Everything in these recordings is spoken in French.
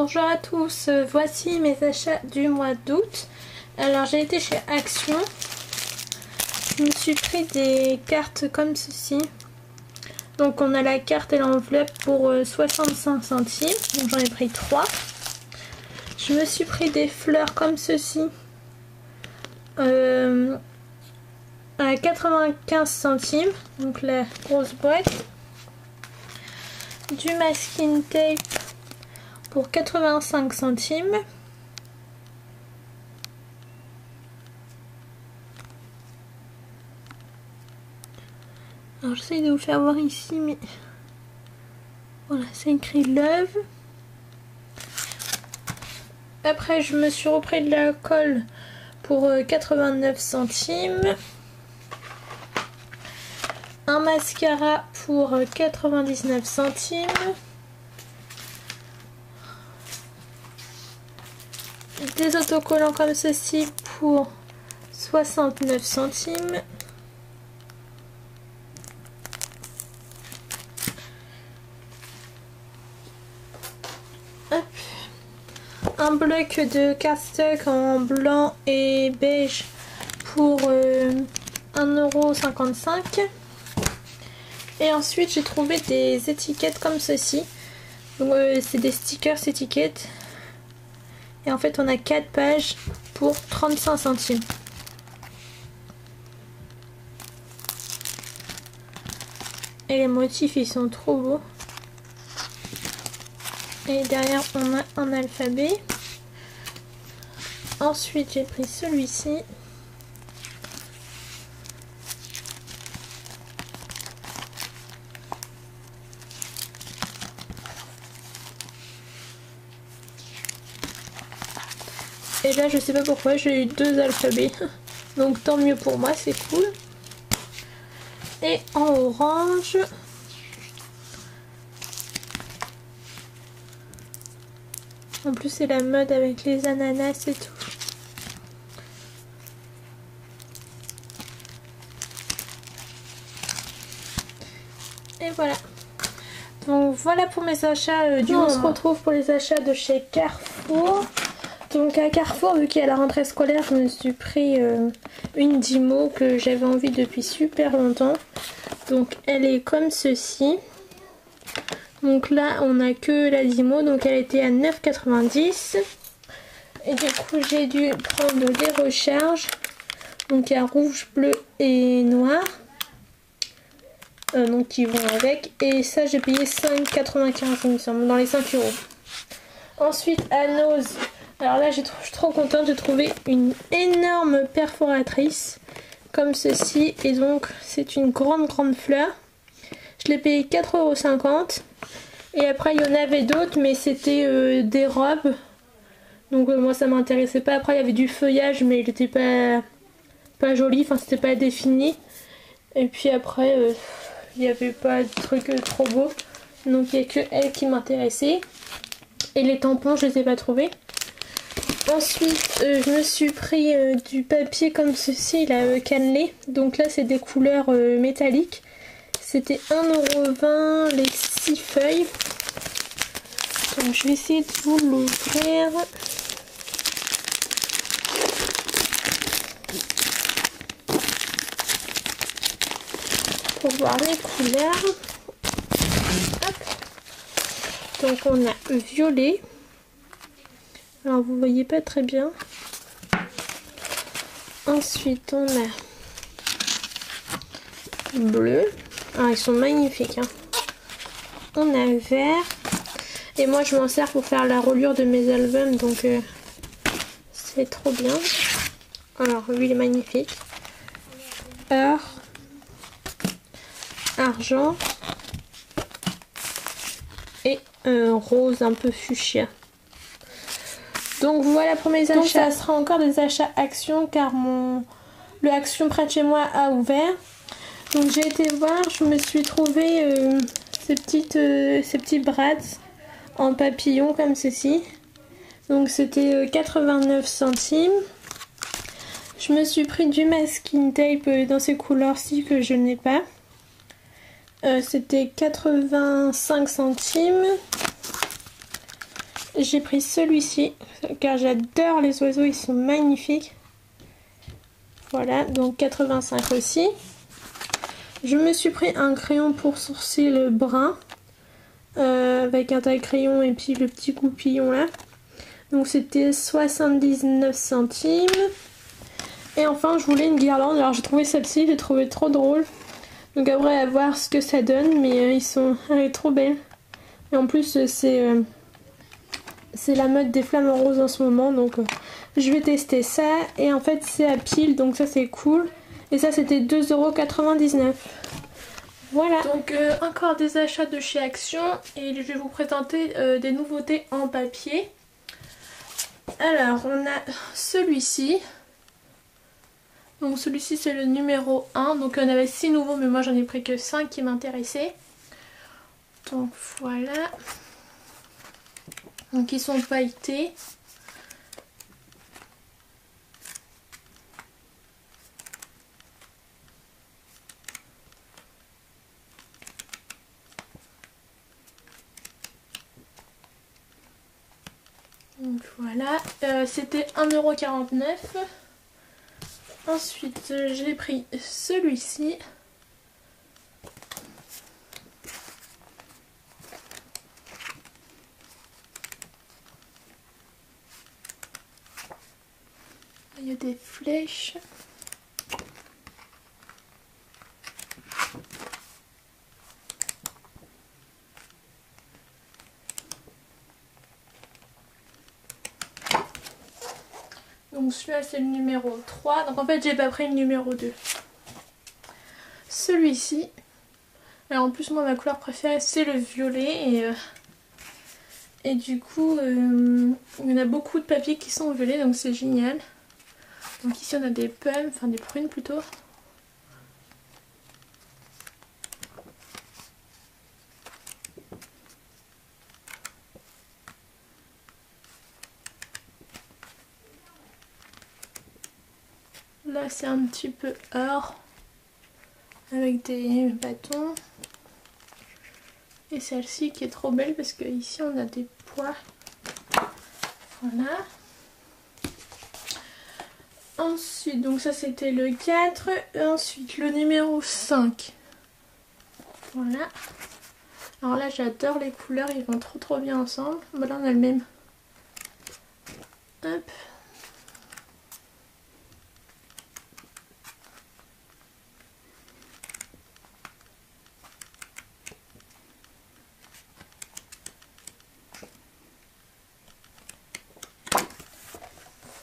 Bonjour à tous, voici mes achats du mois d'août. Alors j'ai été chez Action, je me suis pris des cartes comme ceci. Donc on a la carte et l'enveloppe pour 65 centimes, donc j'en ai pris 3. Je me suis pris des fleurs comme ceci à 95 centimes, donc la grosse boîte. Du masking tape pour 85 centimes. Alors j'essaie de vous faire voir ici, mais voilà, c'est écrit Love. Après je me suis repris de la colle pour 89 centimes. Un mascara pour 99 centimes. Des autocollants comme ceci pour 69 centimes. Hop. Un bloc de cardstock en blanc et beige pour 1,55 €. Et ensuite j'ai trouvé des étiquettes comme ceci. C'est des stickers étiquettes. Et en fait on a 4 pages pour 35 centimes. Et les motifs ils sont trop beaux. Et derrière on a un alphabet. Ensuite j'ai pris celui-ci. Et là je sais pas pourquoi j'ai eu 2 alphabets. Donc tant mieux pour moi, c'est cool. Et en orange. En plus c'est la mode avec les ananas et tout. Et voilà. Donc voilà pour mes achats du mois. On se retrouve pour les achats de chez Carrefour. Donc à Carrefour, vu qu'il y a la rentrée scolaire, je me suis pris une Dymo que j'avais envie depuis super longtemps. Donc elle est comme ceci. Donc là on a que la Dymo, donc elle était à 9,90 €. Et du coup j'ai dû prendre les recharges. Donc il y a rouge, bleu et noir. Donc qui vont avec. Et ça j'ai payé 5,95 € il me semble, dans les 5 €. Ensuite à Nose. Alors là je suis trop contente, j'ai trouvé une énorme perforatrice comme ceci. Et donc c'est une grande fleur. Je l'ai payé 4,50 €. Et après il y en avait d'autres mais c'était des robes. Donc moi ça m'intéressait pas. Après il y avait du feuillage mais il était pas joli, enfin c'était pas défini. Et puis après il n'y avait pas de truc trop beau. Donc il n'y a que elle qui m'intéressait. Et les tampons je les ai pas trouvés. Ensuite je me suis pris du papier comme ceci là, cannelé. Donc là c'est des couleurs métalliques. C'était 1,20 € les 6 feuilles. Donc je vais essayer de vous l'ouvrir. Pour voir les couleurs. Hop. Donc on a violet. Alors vous voyez pas très bien. Ensuite on a bleu. Ah ils sont magnifiques hein. On a vert. Et moi je m'en sers pour faire la reliure de mes albums, donc c'est trop bien. Alors lui il est magnifique. Or, argent et rose un peu fuchsia. Donc voilà pour mes achats. Donc ça sera encore des achats Action car le Action près de chez moi a ouvert. Donc j'ai été voir, je me suis trouvé ces petits brads en papillon comme ceci. Donc c'était 89 centimes. Je me suis pris du masking tape dans ces couleurs-ci que je n'ai pas. C'était 85 centimes. j'ai pris celui-ci car j'adore les oiseaux, ils sont magnifiques. Voilà, donc 85 aussi. Je me suis pris un crayon pour sourcil brun avec un taille crayon et puis le petit goupillon là. Donc c'était 79 centimes. Et enfin je voulais une guirlande, alors j'ai trouvé celle-ci, j'ai trouvé trop drôle. Donc après à voir ce que ça donne, mais elle est trop belle. Et en plus c'est la mode des flamants roses en ce moment, donc je vais tester ça. Et en fait c'est à pile, donc ça c'est cool. Et ça c'était 2,99 €. Voilà. Donc encore des achats de chez Action et je vais vous présenter des nouveautés en papier. Alors on a celui-ci. Donc celui-ci c'est le numéro 1. Donc on avait 6 nouveaux mais moi j'en ai pris que 5 qui m'intéressaient. Donc voilà. Donc ils sont pailletés. Donc voilà, c'était 1,49 €. Ensuite j'ai pris celui-ci. Il y a des flèches. Donc celui-là c'est le numéro 3. Donc en fait j'ai pas pris le numéro 2. Celui-ci. Alors en plus moi ma couleur préférée c'est le violet. Et du coup il y en a beaucoup de papiers qui sont violets, donc c'est génial. Donc ici on a des pommes, enfin des prunes plutôt. Là c'est un petit peu or avec des bâtons. Et celle-ci qui est trop belle parce que ici on a des pois. Voilà. Ensuite, donc ça c'était le 4. Et ensuite le numéro 5. Voilà. Alors là j'adore les couleurs, ils vont trop bien ensemble. Bon, là on a le même. Hop.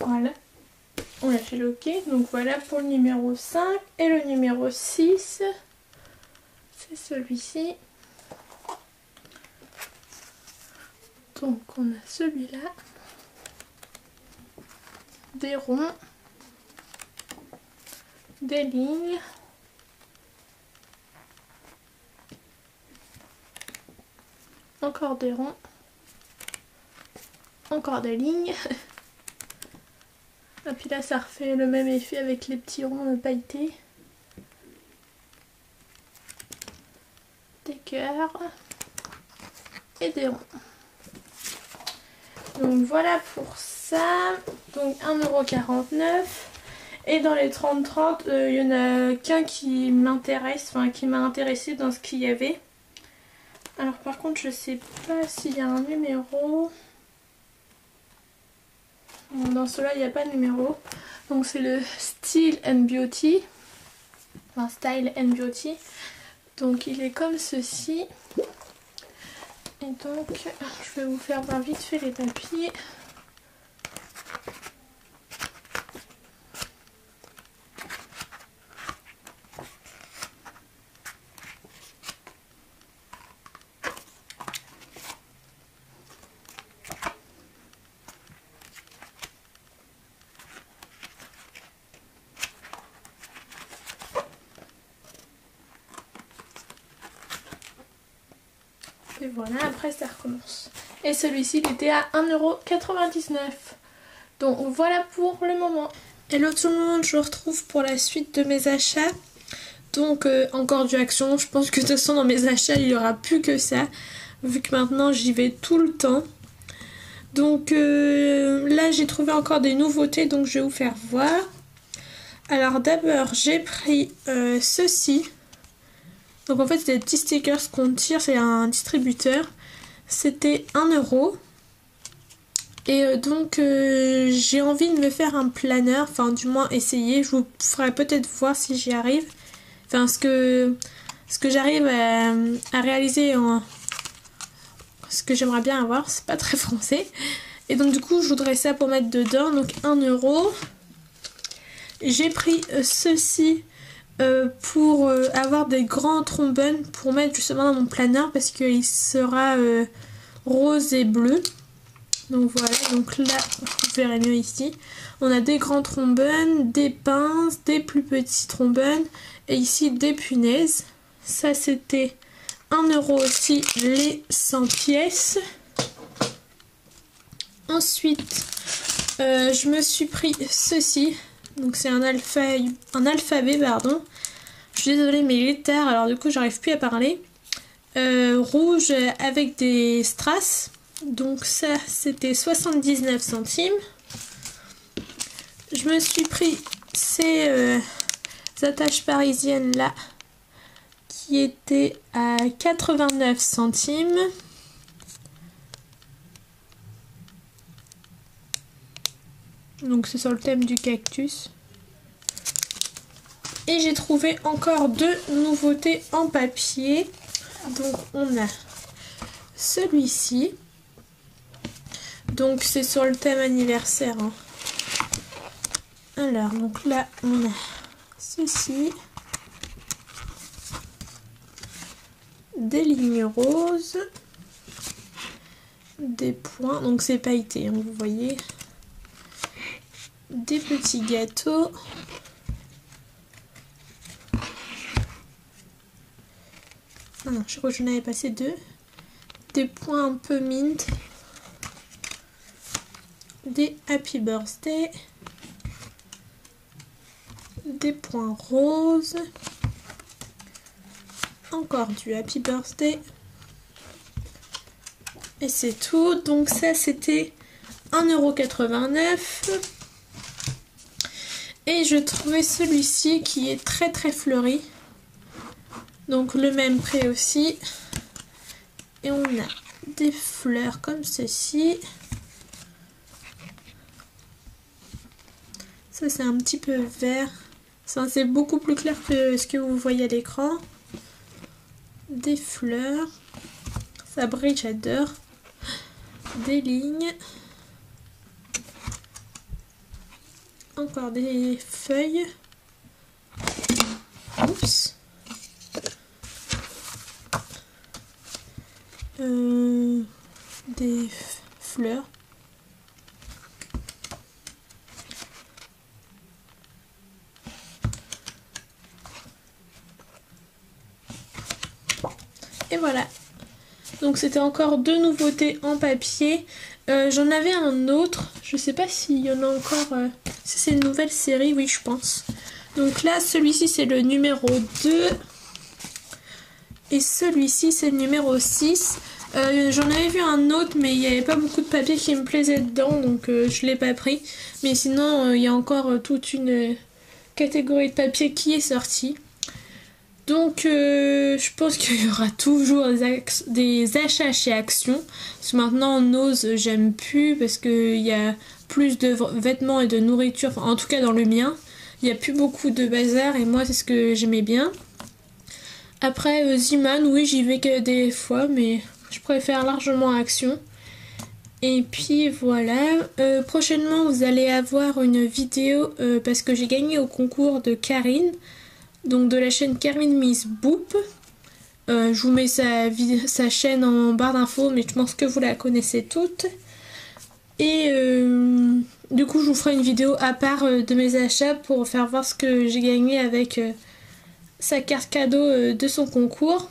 Voilà. On a fait le OK. Donc voilà pour le numéro 5. Et le numéro 6, c'est celui-ci. Donc on a celui-là. Des ronds. Des lignes. Encore des ronds. Encore des lignes. Et puis là ça refait le même effet avec les petits ronds pailletés. Des cœurs. Et des ronds. Donc voilà pour ça. Donc 1,49 €. Et dans les 30-30, il y en a qu'un qui m'intéresse, enfin qui m'a intéressé dans ce qu'il y avait. Alors par contre je sais pas s'il y a un numéro. Dans cela il n'y a pas de numéro. Donc c'est le Style and Beauty. Enfin Style and Beauty. Donc il est comme ceci. Et donc je vais vous faire voir vite fait les papiers. Et voilà, après ça recommence. Et celui-ci il était à 1,99 €. Donc voilà pour le moment. Hello tout le monde, je vous retrouve pour la suite de mes achats. Donc encore du Action, je pense que de toute façon dans mes achats il n'y aura plus que ça. Vu que maintenant j'y vais tout le temps. Donc là j'ai trouvé encore des nouveautés, donc je vais vous faire voir. Alors d'abord j'ai pris ceci. Donc en fait c'est des petits stickers qu'on tire, c'est un distributeur. C'était 1 €. Et donc j'ai envie de me faire un planeur, enfin du moins essayer. Je vous ferai peut-être voir si j'y arrive. Enfin ce que j'arrive à réaliser en... Ce que j'aimerais bien avoir, c'est pas très français. Et donc du coup je voudrais ça pour mettre dedans, donc 1 €. J'ai pris ceci pour avoir des grands trombones pour mettre justement dans mon planeur parce qu'il sera rose et bleu. Donc voilà, donc là vous verrez mieux ici. On a des grands trombones, des pinces, des plus petits trombones et ici des punaises. Ça c'était 1 € aussi les 100 pièces. Ensuite je me suis pris ceci. Donc c'est un alphabet, pardon. Je suis désolée mais il est tard, alors du coup j'arrive plus à parler. Rouge avec des strass. Donc ça c'était 79 centimes. Je me suis pris ces attaches parisiennes là qui étaient à 89 centimes. Donc c'est sur le thème du cactus. Et j'ai trouvé encore 2 nouveautés en papier. Donc on a celui-ci. Donc c'est sur le thème anniversaire. Hein. Alors donc là on a ceci. Des lignes roses. Des points. Donc c'est pailleté, hein, vous voyez. Des petits gâteaux. Ah non, je crois que j'en avais passé 2. Des points un peu mint. Des happy birthday. Des points roses. Encore du happy birthday. Et c'est tout. Donc ça c'était 1,89 €. Et je trouvais celui-ci qui est très très fleuri. Donc le même prix aussi. Et on a des fleurs comme ceci. Ça c'est un petit peu vert. Ça c'est beaucoup plus clair que ce que vous voyez à l'écran. Des fleurs. Ça brille, j'adore. Des lignes. Encore des feuilles. Oups. Des fleurs. Et voilà. Donc c'était encore 2 nouveautés en papier. J'en avais un autre. Je sais pas s'il y en a encore. Si c'est une nouvelle série, oui je pense. Donc là celui-ci c'est le numéro 2. Et celui-ci c'est le numéro 6. J'en avais vu un autre mais il n'y avait pas beaucoup de papier qui me plaisait dedans. Donc je l'ai pas pris. Mais sinon il y a encore toute une catégorie de papier qui est sortie. Donc je pense qu'il y aura toujours des achats chez Action. Parce que maintenant Nose j'aime plus parce qu'il y a plus de vêtements et de nourriture. Enfin, en tout cas dans le mien. Il n'y a plus beaucoup de bazar et moi c'est ce que j'aimais bien. Après Ziman, oui j'y vais que des fois mais je préfère largement Action. Et puis voilà. Prochainement vous allez avoir une vidéo parce que j'ai gagné au concours de Karine. Donc de la chaîne Karine Miss Boop. Je vous mets sa chaîne en barre d'infos, mais je pense que vous la connaissez toutes. Et du coup je vous ferai une vidéo à part de mes achats pour faire voir ce que j'ai gagné avec sa carte cadeau de son concours.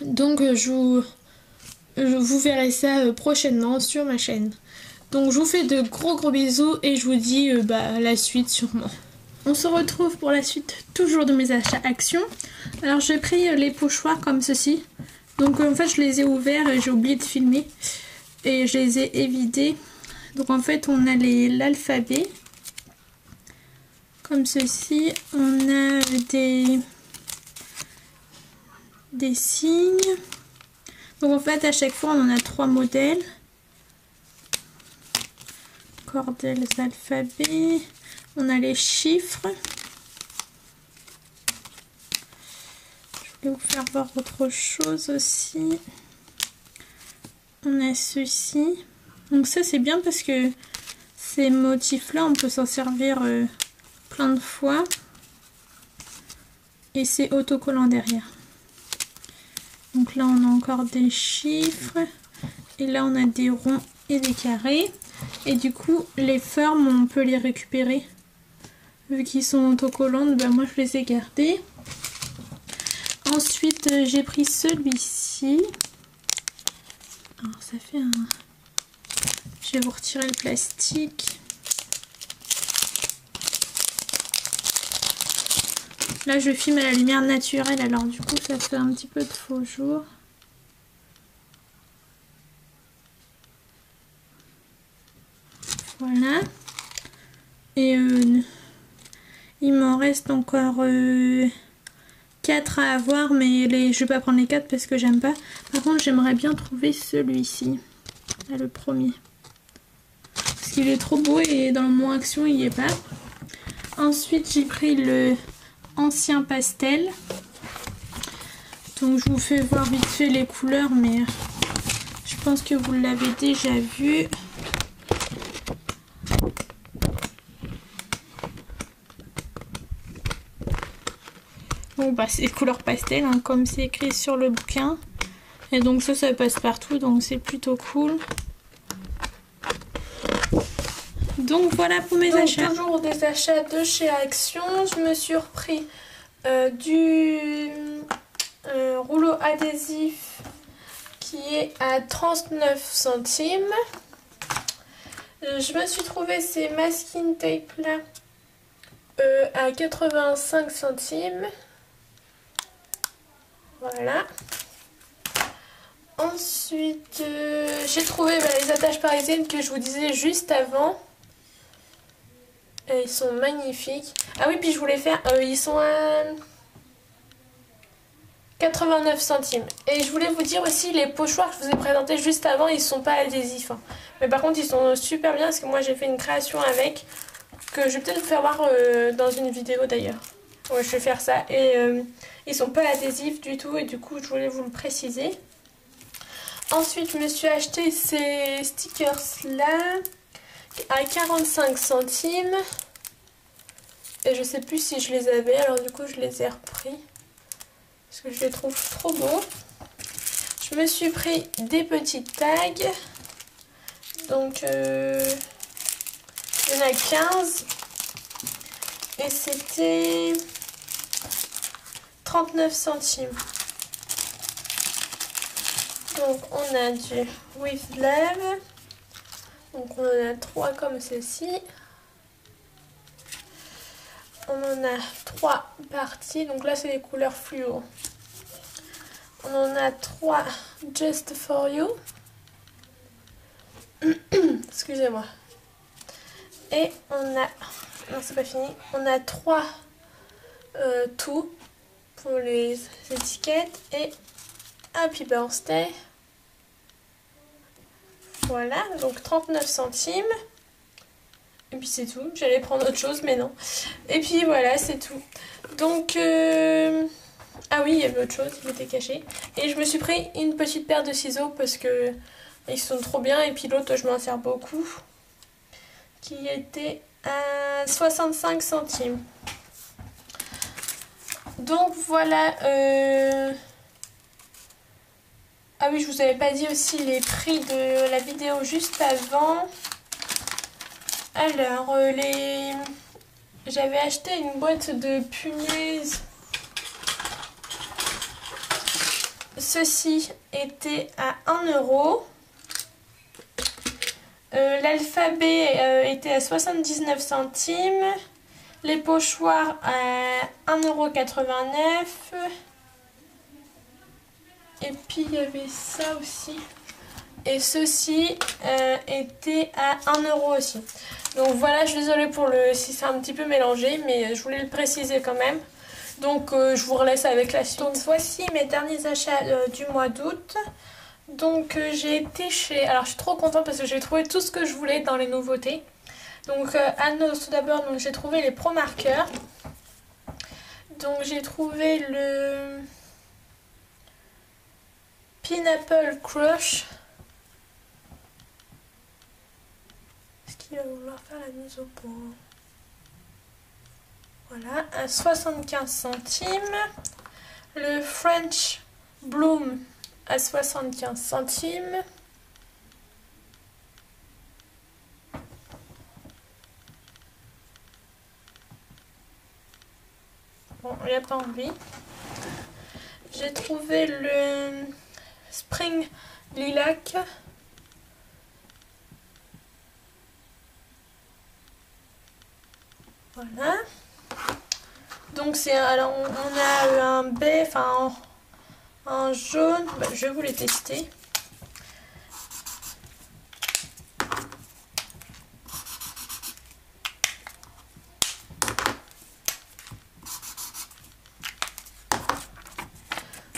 Donc vous verrez ça prochainement sur ma chaîne. Donc je vous fais de gros bisous et je vous dis la suite sûrement. On se retrouve pour la suite toujours de mes achats Action. Alors j'ai pris les pochoirs comme ceci. Donc en fait je les ai ouverts et j'ai oublié de filmer. et je les ai évidés. Donc en fait on a l'alphabet comme ceci, on a des signes. Donc en fait à chaque fois on en a 3 modèles. Cordels alphabet, on a les chiffres. Je vais vous faire voir autre chose aussi. On a ceci. Donc ça c'est bien parce que ces motifs là on peut s'en servir plein de fois. Et c'est autocollant derrière. Donc là on a encore des chiffres. Et là on a des ronds et des carrés. Et du coup les formes on peut les récupérer. Vu qu'ils sont autocollantes, ben moi je les ai gardées. Ensuite j'ai pris celui-ci. Alors ça fait un... Je vais vous retirer le plastique. Là je filme à la lumière naturelle, alors du coup ça fait un petit peu de faux jour. Voilà. Et il m'en reste encore 4 à avoir, mais je vais pas prendre les 4 parce que j'aime pas. Par contre j'aimerais bien trouver celui-ci. Là, le premier. Parce qu'il est trop beau et dans mon action il n'y est pas. Ensuite j'ai pris le ancien pastel. Donc je vous fais voir vite fait les couleurs, mais je pense que vous l'avez déjà vu. Bon bah c'est couleur pastel hein, comme c'est écrit sur le bouquin. Et donc ça passe partout, donc c'est plutôt cool. Donc voilà pour mes achats. Toujours des achats de chez Action. Je me suis repris du rouleau adhésif qui est à 39 centimes. Je me suis trouvé ces masking tape là à 85 centimes. Voilà. Ensuite, j'ai trouvé les attaches parisiennes que je vous disais juste avant. Et ils sont magnifiques. Ah oui, puis je voulais faire... ils sont à 89 centimes. Et je voulais vous dire aussi, les pochoirs que je vous ai présentés juste avant, ils sont pas adhésifs. Hein. Mais par contre, ils sont super bien parce que moi, j'ai fait une création avec. Que je vais peut-être vous faire voir dans une vidéo d'ailleurs. Ouais, je vais faire ça. Et ils sont pas adhésifs du tout. Et du coup, je voulais vous le préciser. Ensuite, je me suis acheté ces stickers là à 45 centimes. Et je sais plus si je les avais. Alors du coup, je les ai repris. Parce que je les trouve trop beaux. Je me suis pris des petites tags. Donc, il y en a 15. Et c'était 39 centimes. Donc on a du With Love. Donc on en a 3 comme ceci. On en a 3 parties. Donc là c'est les couleurs fluo. On en a 3 Just For You. Excusez-moi. Et on a... Non, c'est pas fini. On a 3 tout pour les étiquettes. Et Happy Birthday. Voilà, donc 39 centimes. Et puis c'est tout. J'allais prendre autre chose, mais non. Et puis voilà, c'est tout. Donc, ah oui, il y avait autre chose, il était caché. Et je me suis pris une petite paire de ciseaux parce que ils sont trop bien. Et puis l'autre, je m'en sers beaucoup. Qui était à 65 centimes. Donc voilà. Ah oui, je vous avais pas dit aussi les prix de la vidéo juste avant. Alors, j'avais acheté une boîte de punaises. Ceci était à 1 €. L'alphabet était à 79 centimes. Les pochoirs à 1,89 €. Et puis il y avait ça aussi. Et ceux-ci étaient à 1 euro aussi. Donc voilà, je suis désolée pour si c'est un petit peu mélangé, mais je voulais le préciser quand même. Donc je vous relaisse avec la suite. Donc voici mes derniers achats du mois d'août. Donc j'ai été chez... Alors je suis trop contente parce que j'ai trouvé tout ce que je voulais dans les nouveautés. Donc à Noz, tout d'abord, j'ai trouvé les Pro Markers. Donc j'ai trouvé le Pineapple Crush. Est-ce qu'il va vouloir faire la mise au point? Voilà, à 75 centimes. Le French Bloom à 75 centimes. Bon, il n'y a pas envie. J'ai trouvé le Spring Lilac. Voilà. Donc c'est, alors on a un baie, enfin un jaune. Bah, je vais vous les tester.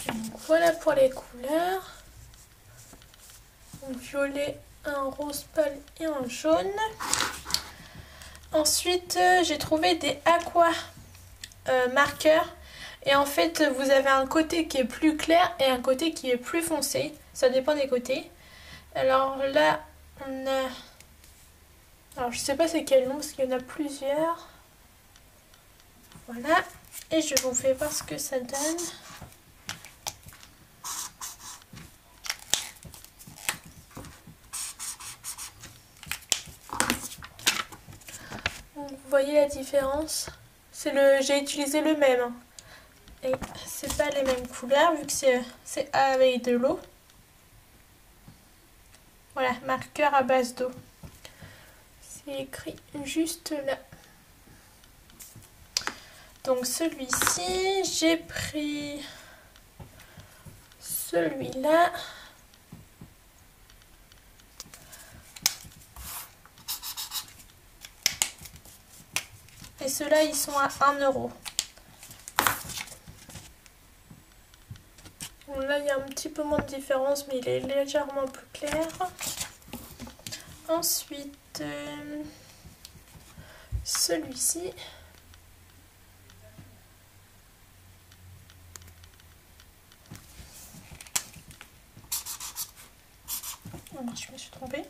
Donc, voilà pour les couleurs. Un violet, un rose pâle et un jaune. Ensuite, j'ai trouvé des aqua marqueurs. Et en fait, vous avez un côté qui est plus clair et un côté qui est plus foncé. Ça dépend des côtés. Alors là, on a... Alors, je sais pas c'est quel nom parce qu'il y en a plusieurs. Voilà. Et je vous fais voir ce que ça donne. Donc, vous voyez la différence? J'ai utilisé le même. Et c'est pas les mêmes couleurs vu que c'est avec de l'eau. Voilà, marqueur à base d'eau. C'est écrit juste là. Donc celui-ci, j'ai pris celui-là. Et ceux-là, ils sont à 1 euro. Bon, là, il y a un petit peu moins de différence, mais il est légèrement plus clair. Ensuite, celui-ci. Oh non, je me suis trompée.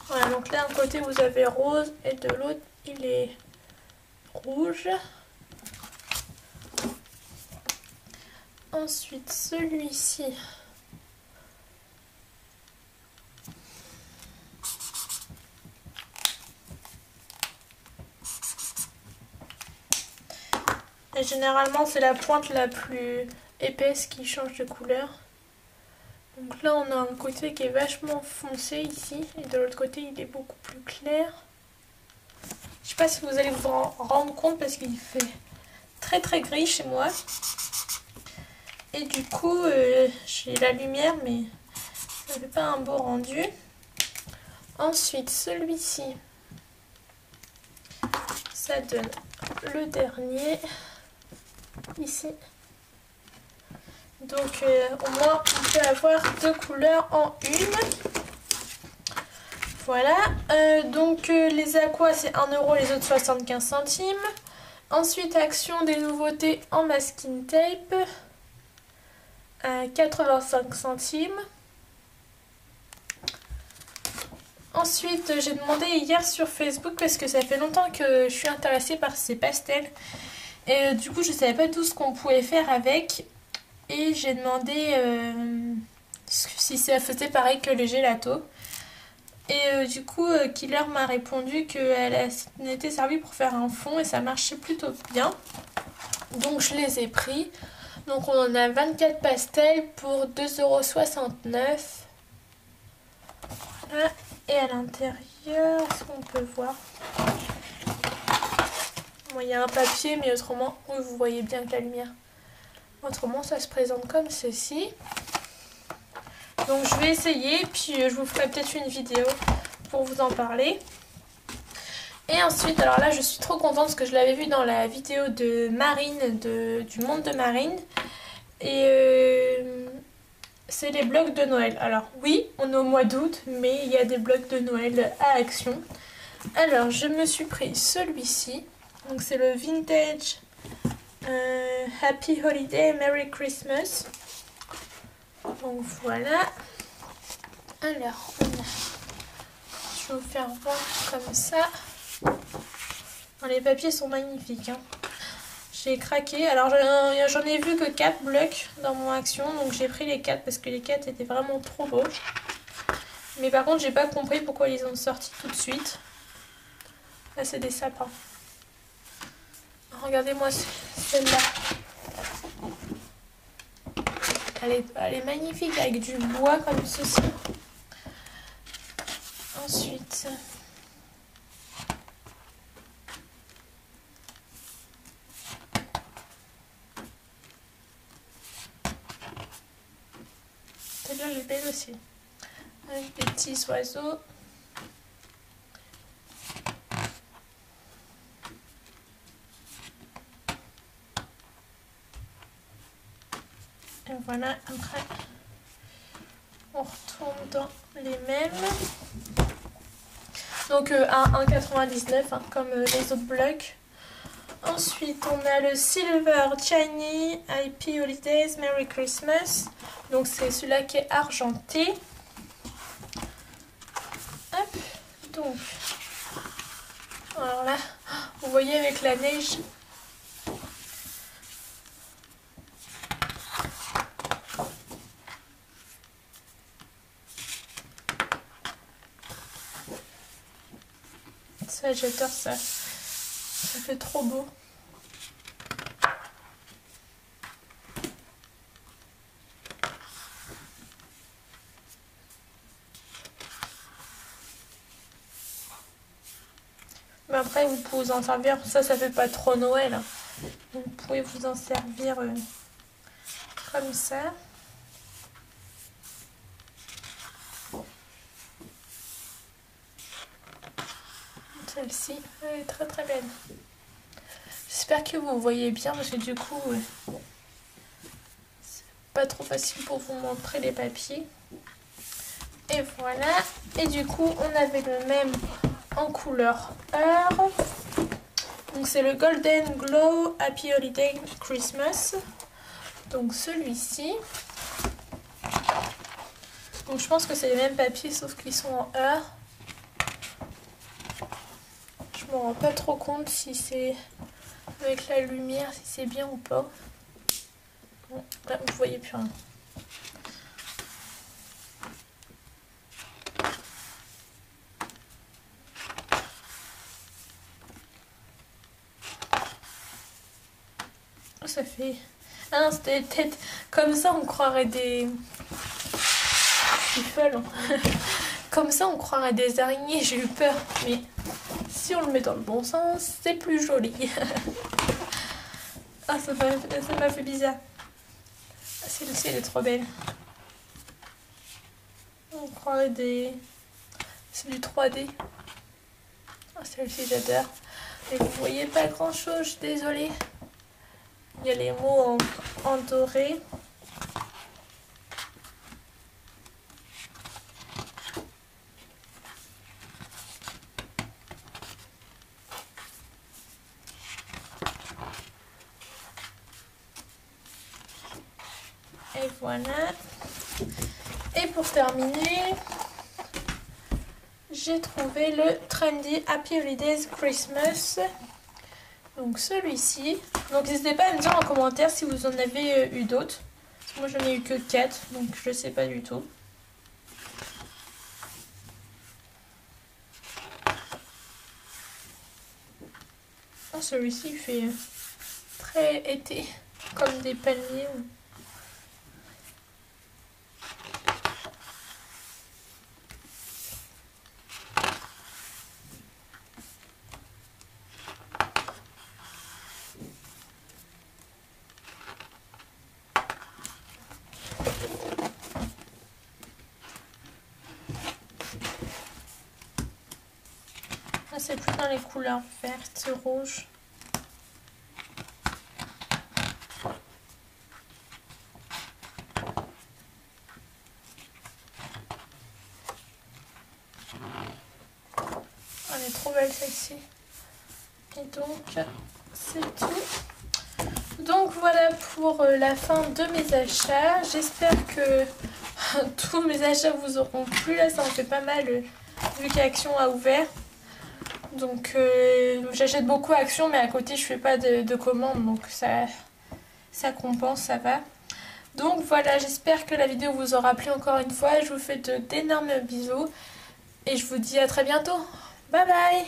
Voilà, donc là, d'un côté, vous avez rose et de l'autre, il est rouge. Ensuite, celui-ci. Et généralement, c'est la pointe la plus épaisse qui change de couleur. Donc là, on a un côté qui est vachement foncé ici. Et de l'autre côté, il est beaucoup plus clair. Je sais pas si vous allez vous en rendre compte parce qu'il fait très très gris chez moi. Et du coup, j'ai la lumière, mais ça fait pas un beau rendu. Ensuite, celui-ci, ça donne le dernier, ici. Donc, au moins, on peut avoir 2 couleurs en une. Voilà. Donc, les aquas, c'est 1 euro, les autres 75 centimes. Ensuite, action des nouveautés en masking tape. 85 centimes. Ensuite, j'ai demandé hier sur Facebook parce que ça fait longtemps que je suis intéressée par ces pastels. Et du coup, je savais pas tout ce qu'on pouvait faire avec. Et j'ai demandé si ça faisait pareil que le gelato. Et du coup, Killer m'a répondu qu'elle était servie pour faire un fond et ça marchait plutôt bien. Donc, je les ai pris. Donc on en a 24 pastels pour 2,69 €. Voilà. Et à l'intérieur, est-ce qu'on peut voir? Bon, il y a un papier, mais autrement, oui, vous voyez bien que la lumière. Autrement, ça se présente comme ceci. Donc je vais essayer, puis je vous ferai peut-être une vidéo pour vous en parler. Et ensuite, alors là je suis trop contente parce que je l'avais vu dans la vidéo de Marine, du monde de Marine. Et c'est les blocs de Noël. Alors oui, on est au mois d'août, mais il y a des blocs de Noël à Action. Alors je me suis pris celui-ci. Donc c'est le Vintage Happy Holiday, Merry Christmas. Donc voilà. Alors, je vais vous faire voir comme ça. Les papiers sont magnifiques. Hein. J'ai craqué. Alors, j'en ai vu que 4 blocs dans mon action. Donc, j'ai pris les 4 parce que les 4 étaient vraiment trop beaux. Mais par contre, j'ai pas compris pourquoi ils ont sorti tout de suite. Là, c'est des sapins. Regardez-moi celle-là. Elle est magnifique avec du bois comme ceci. Ensuite, celle-là elle est belle aussi. Avec des petits oiseaux. Et voilà, après, on retourne dans les mêmes. Donc à 1,99 hein, comme les autres blocs. Ensuite, on a le Silver Shiny Happy Holidays Merry Christmas. Donc c'est celui-là qui est argenté. Hop, donc. Alors là, vous voyez avec la neige. Ça, j'adore ça. Ça fait trop beau. Mais après, vous pouvez vous en servir. Ça fait pas trop Noël. Hein. Vous pouvez vous en servir comme ça. Celle-ci, elle est très très belle. J'espère que vous voyez bien parce que du coup, c'est pas trop facile pour vous montrer les papiers. Et voilà. Et du coup, on avait le même en couleur or. Donc c'est le Golden Glow Happy Holiday Christmas. Donc celui-ci. Donc je pense que c'est les mêmes papiers sauf qu'ils sont en or. Je me rends pas trop compte si c'est avec la lumière, si c'est bien ou pas. Bon, là, vous voyez plus rien. Ça fait... Ah non, c'était des têtes. Comme ça, on croirait des... Je suis folle. Hein. Comme ça, on croirait des araignées. J'ai eu peur. Mais si on le met dans le bon sens, c'est plus joli. Ah, ça m'a fait bizarre. Ah, celle-ci, elle est trop belle. On croirait des... C'est du 3D. Ah, celle-ci, j'adore. Mais vous voyez pas grand-chose, je suis désolée. Il y a les mots en doré. Et voilà. Et pour terminer, j'ai trouvé le Trendy Happy Holidays Christmas. Donc celui-ci. Donc n'hésitez pas à me dire en commentaire si vous en avez eu d'autres. Moi j'en ai eu que 4, donc je sais pas du tout. Oh, celui-ci il fait très été, comme des palmiers. c'est plus dans les couleurs vertes, rouges. Elle est trop belle celle-ci. Et donc, c'est tout. Donc voilà pour la fin de mes achats. J'espère que tous mes achats vous auront plu. Là, ça en fait pas mal vu qu'Action a ouvert. Donc j'achète beaucoup à Action, mais à côté je fais pas de commandes, donc ça compense, ça va. Donc voilà, j'espère que la vidéo vous aura plu encore une fois. Je vous fais d'énormes bisous et je vous dis à très bientôt. Bye bye!